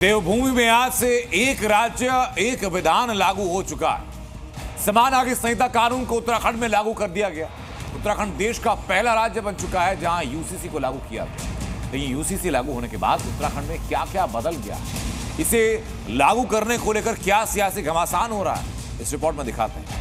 देवभूमि में आज से एक राज्य एक विधान लागू हो चुका है। समान नागरिक संहिता कानून को उत्तराखंड में लागू कर दिया गया। उत्तराखंड देश का पहला राज्य बन चुका है जहां यूसीसी को लागू किया गया। लेकिन यूसीसी लागू होने के बाद उत्तराखंड में क्या क्या बदल गया, इसे लागू करने को लेकर क्या सियासी घमासान हो रहा है, इस रिपोर्ट में दिखाते हैं।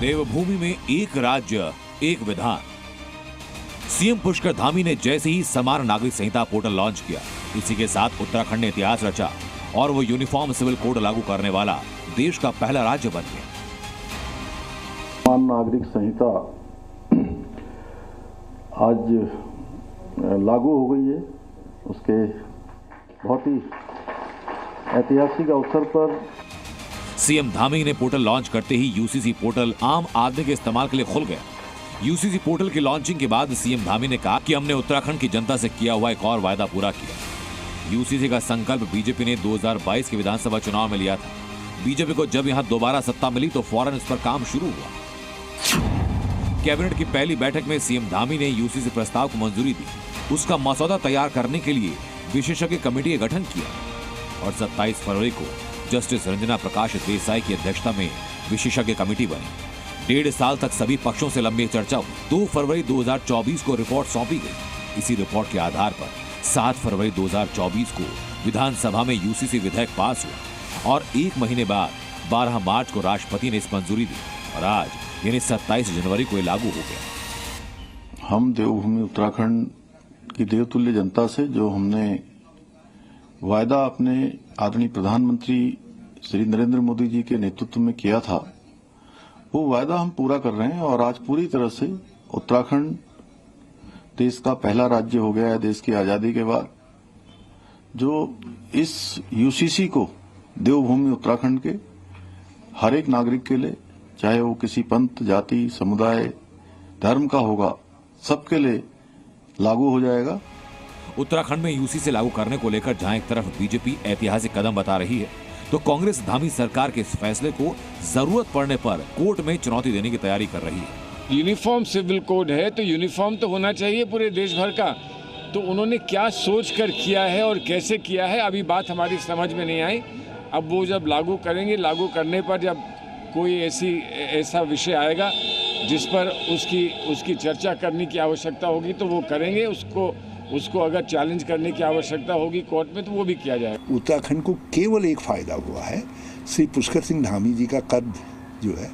देवभूमि में एक राज्य एक विधान। सीएम पुष्कर धामी ने जैसे ही समान नागरिक संहिता पोर्टल लॉन्च किया, इसी के साथ उत्तराखंड ने इतिहास रचा और वो यूनिफॉर्म सिविल कोड लागू करने वाला देश का पहला राज्य बन गया। समान नागरिक संहिता आज लागू हो गई है। उसके बहुत ही ऐतिहासिक अवसर पर सीएम धामी ने पोर्टल लॉन्च करते ही यूसीसी पोर्टल आम आदमी के इस्तेमाल के लिए खुल गया। यूसीसी पोर्टल की लॉन्चिंग के बाद सीएम धामी ने कहा कि हमने उत्तराखंड की जनता से किया हुआ एक और वायदा पूरा किया। यूसीसी का संकल्प बीजेपी ने 2022 के विधानसभा चुनाव में लिया था। बीजेपी को जब यहां दोबारा सत्ता मिली तो फौरन इस पर काम शुरू हुआ। कैबिनेट की पहली बैठक में सीएम धामी ने यूसीसी प्रस्ताव को मंजूरी दी। उसका मसौदा तैयार करने के लिए विशेषज्ञ कमेटी का गठन किया और 27 फरवरी को जस्टिस रंजना प्रकाश देसाई की अध्यक्षता में विशेषज्ञ कमेटी बनी। 1.5 साल तक सभी पक्षों से लंबी चर्चा हुई। 2 फरवरी 2024 को रिपोर्ट सौंपी गई। इसी रिपोर्ट के आधार पर 7 फरवरी 2024 को विधानसभा में यूसीसी विधेयक पास हुआ और 1 महीने बाद 12 मार्च को राष्ट्रपति ने इस मंजूरी दी और आज यानी 27 जनवरी को लागू हो गया। हम देवभूमि उत्तराखंड की देवतुल्य जनता से जो हमने वायदा अपने आदरणीय प्रधानमंत्री श्री नरेंद्र मोदी जी के नेतृत्व में किया था, वो वायदा हम पूरा कर रहे हैं और आज पूरी तरह से उत्तराखंड देश का पहला राज्य हो गया है। देश की आजादी के बाद जो इस यूसीसी को देवभूमि उत्तराखंड के हर एक नागरिक के लिए, चाहे वो किसी पंथ, जाति, समुदाय, धर्म का होगा, सबके लिए लागू हो जाएगा। उत्तराखंड में यूसीसी लागू करने को लेकर जहां एक तरफ बीजेपी ऐतिहासिक कदम बता रही है, तो कांग्रेस धामी सरकार के इस फैसले को जरूरत पड़ने पर कोर्ट में चुनौती देने की तैयारी कर रही है। यूनिफॉर्म सिविल कोड है तो यूनिफॉर्म तो होना चाहिए पूरे देश भर का। तो उन्होंने क्या सोच कर किया है और कैसे किया है, अभी बात हमारी समझ में नहीं आई। अब वो जब लागू करेंगे, लागू करने पर जब कोई ऐसा विषय आएगा जिस पर उसकी चर्चा करने की आवश्यकता होगी तो वो करेंगे। उसको अगर चैलेंज करने की आवश्यकता होगी कोर्ट में तो वो भी किया जाएगा। उत्तराखंड को केवल एक फायदा हुआ है, श्री पुष्कर सिंह धामी जी का कद जो है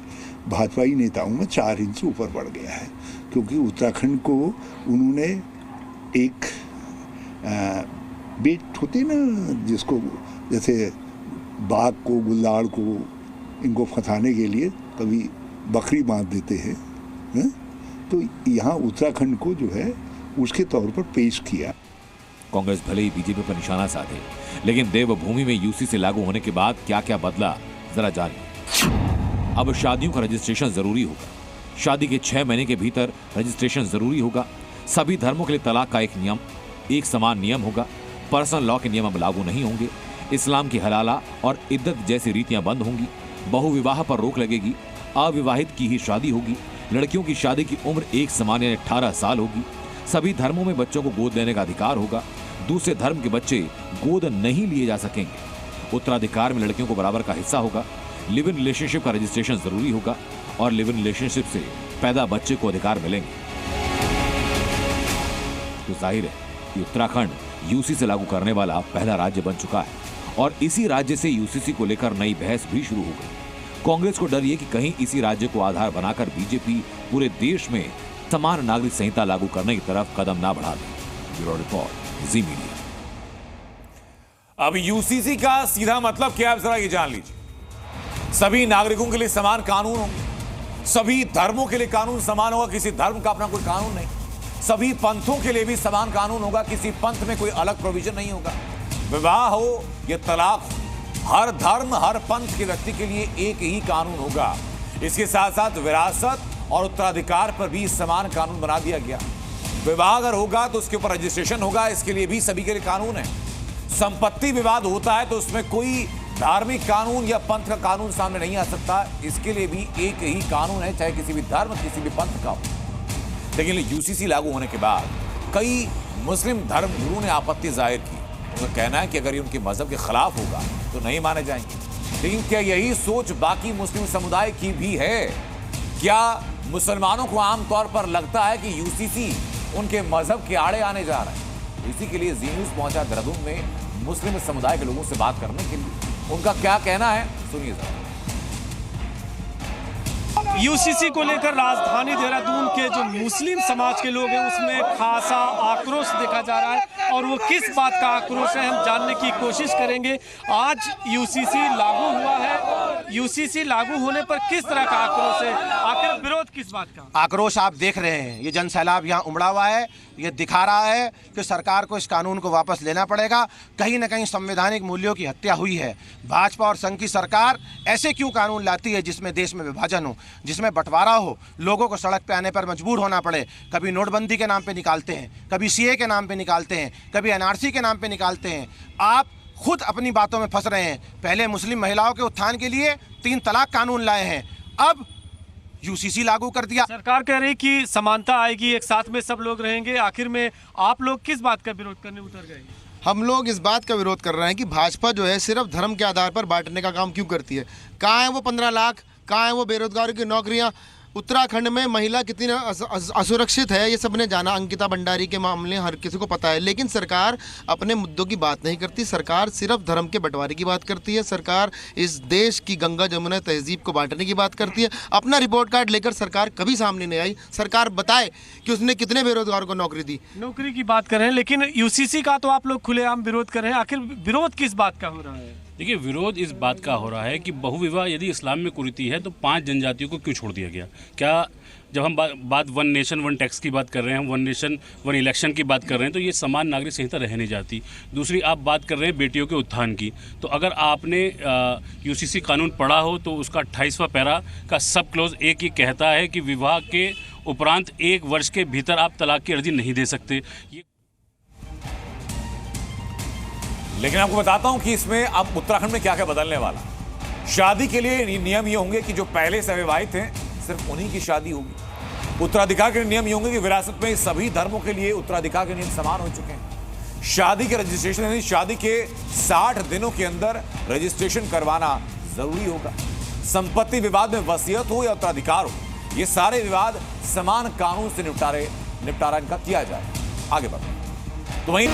भाजपाई नेताओं में 4 इंच ऊपर बढ़ गया है, क्योंकि उत्तराखंड को उन्होंने एक बेट होते ना, जिसको जैसे बाघ को, गुलदार को, इनको फंसाने के लिए कभी बकरी बांध देते हैं, तो यहाँ उत्तराखंड को जो है उसके तौर पर पेश किया। कांग्रेस भले ही बीजेपी पर निशाना साधे, लेकिन देवभूमि में यूसीसी लागू होने के बाद क्या क्या बदला, जरा जानिए। अब शादियों का रजिस्ट्रेशन जरूरी होगा। शादी के 6 महीने के भीतर रजिस्ट्रेशन जरूरी होगा। सभी धर्मों के लिए तलाक का एक समान नियम होगा। पर्सनल लॉ के नियम अब लागू नहीं होंगे। इस्लाम की हलाला और इद्दत जैसी रीतियां बंद होंगी। बहुविवाह पर रोक लगेगी। अविवाहित की ही शादी होगी। लड़कियों की शादी की उम्र एक समान 18 साल होगी। सभी धर्मों में बच्चों को गोद लेने का अधिकार होगा। दूसरे धर्म के बच्चे गोद नहीं लिए जा सकेंगे। उत्तराधिकार में लड़कियों को बराबर का हिस्सा होगा। लिव इन रिलेशनशिप का रजिस्ट्रेशन जरूरी होगा और लिव इन रिलेशनशिप से पैदा बच्चे को अधिकार मिलेंगे। तो जाहिर है कि उत्तराखंड यूसीसी से लागू करने वाला पहला राज्य बन चुका है और इसी राज्य से यूसीसी को लेकर नई बहस भी शुरू हो गई। कांग्रेस को डर ये कि कहीं इसी राज्य को आधार बनाकर बीजेपी पूरे देश में समान नागरिक संहिता लागू करने की तरफ कदम ना बढ़ा दे। ब्यूरो रिपोर्ट, जी मीडिया। अब यूसीसी का सीधा मतलब क्या है, जरा ये जान लीजिए। सभी नागरिकों के लिए समान कानून होंगे। सभी धर्मों के लिए कानून समान होगा। किसी धर्म का अपना कोई कानून नहीं। सभी पंथों के लिए भी समान कानून होगा। किसी पंथ में कोई अलग प्रोविजन नहीं होगा। विवाह हो या तलाक हो, हर धर्म, हर पंथ के व्यक्ति के लिए एक ही कानून होगा। इसके साथ साथ विरासत और उत्तराधिकार पर भी समान कानून बना दिया गया। विवाह अगर होगा तो उसके ऊपर रजिस्ट्रेशन होगा, इसके लिए भी सभी के लिए कानून है। संपत्ति विवाद होता है तो उसमें कोई धार्मिक कानून या पंथ का कानून सामने नहीं आ सकता। इसके लिए भी एक ही कानून है, चाहे किसी भी धर्म किसी भी पंथ का हो। लेकिन यूसीसी लागू होने के बाद कई मुस्लिम धर्म गुरुओं ने आपत्ति जाहिर की। उनका कहना है कि अगर ये उनके मजहब के खिलाफ होगा तो नहीं माने जाएंगे। लेकिन क्या यही सोच बाकी मुस्लिम समुदाय की भी है? क्या मुसलमानों को आमतौर पर लगता है कि यूसीसी उनके मजहब के आड़े आने जा रहा है? इसी के लिए जी न्यूज पहुंचा देहरादून में मुस्लिम समुदाय के लोगों से बात करने के लिए। उनका क्या कहना है, सुनिए जरा। यूसीसी को लेकर राजधानी देहरादून के जो मुस्लिम समाज के लोग हैं उसमें खासा आक्रोश देखा जा रहा है, और वो किस बात का आक्रोश है हम जानने की कोशिश करेंगे। आज यूसीसी लागू हुआ है, यूसीसी लागू होने पर किस तरह का आक्रोश है, आखिर विरोध किस बात का? आक्रोश आप देख रहे हैं, ये जन सैलाब यहाँ उमड़ा हुआ है। ये दिखा रहा है कि सरकार को इस कानून को वापस लेना पड़ेगा। कहीं ना कहीं संवैधानिक मूल्यों की हत्या हुई है। भाजपा और संघ की सरकार ऐसे क्यों कानून लाती है जिसमें देश में विभाजन हो, जिसमें बंटवारा हो, लोगों को सड़क पे आने पर मजबूर होना पड़े। कभी नोटबंदी के नाम पे निकालते हैं, कभी सीए के नाम पे निकालते हैं, कभी एनआरसी के नाम पे निकालते हैं। आप खुद अपनी बातों में फंस रहे हैं। पहले मुस्लिम महिलाओं के उत्थान के लिए 3 तलाक कानून लाए हैं, अब यूसीसी लागू कर दिया। सरकार कह रही कि समानता आएगी, एक साथ में सब लोग रहेंगे। आखिर में आप लोग किस बात का विरोध करने उतर गए? हम लोग इस बात का विरोध कर रहे हैं कि भाजपा जो है सिर्फ धर्म के आधार पर बांटने का काम क्यों करती है। कहाँ है वो 15 लाख, कहाँ है वो बेरोजगारों की नौकरियां? उत्तराखंड में महिला कितनी असुरक्षित है ये सबने जाना। अंकिता भंडारी के मामले हर किसी को पता है, लेकिन सरकार अपने मुद्दों की बात नहीं करती। सरकार सिर्फ धर्म के बंटवारे की बात करती है। सरकार इस देश की गंगा जमुना तहजीब को बांटने की बात करती है। अपना रिपोर्ट कार्ड लेकर सरकार कभी सामने नहीं आई। सरकार बताए कि उसने कितने बेरोजगारों को नौकरी दी। नौकरी की बात कर रहे हैं, लेकिन यूसीसी का तो आप लोग खुलेआम विरोध कर रहे हैं। आखिर विरोध किस बात का हो रहा है? देखिए, विरोध इस बात का हो रहा है कि बहुविवाह यदि इस्लाम में कुरीति है तो 5 जनजातियों को क्यों छोड़ दिया गया? क्या जब हम बात 1 नेशन 1 टैक्स की बात कर रहे हैं, हम 1 नेशन 1 इलेक्शन की बात कर रहे हैं, तो ये समान नागरिक संहिता रह नहीं जाती। दूसरी, आप बात कर रहे हैं बेटियों के उत्थान की, तो अगर आपने यूसीसी कानून पढ़ा हो तो उसका 28वां पैरा का सब क्लोज 1 ये कहता है कि विवाह के उपरांत 1 वर्ष के भीतर आप तलाक की अर्जी नहीं दे सकते। लेकिन आपको बताता हूं कि इसमें अब उत्तराखंड में क्या क्या बदलने वाला। शादी के लिए नियम ये होंगे कि जो पहले से अविवाहित हैं सिर्फ उन्हीं की शादी होगी। उत्तराधिकार के नियम ये होंगे कि विरासत में सभी धर्मों के लिए उत्तराधिकार के नियम समान हो चुके हैं। शादी के रजिस्ट्रेशन यानी शादी के 60 दिनों के अंदर रजिस्ट्रेशन करवाना जरूरी होगा। संपत्ति विवाद में वसीयत हो या उत्तराधिकार हो, ये सारे विवाद समान कानून से निपटारा इनका किया जाए। आगे बढ़ो तो वहीं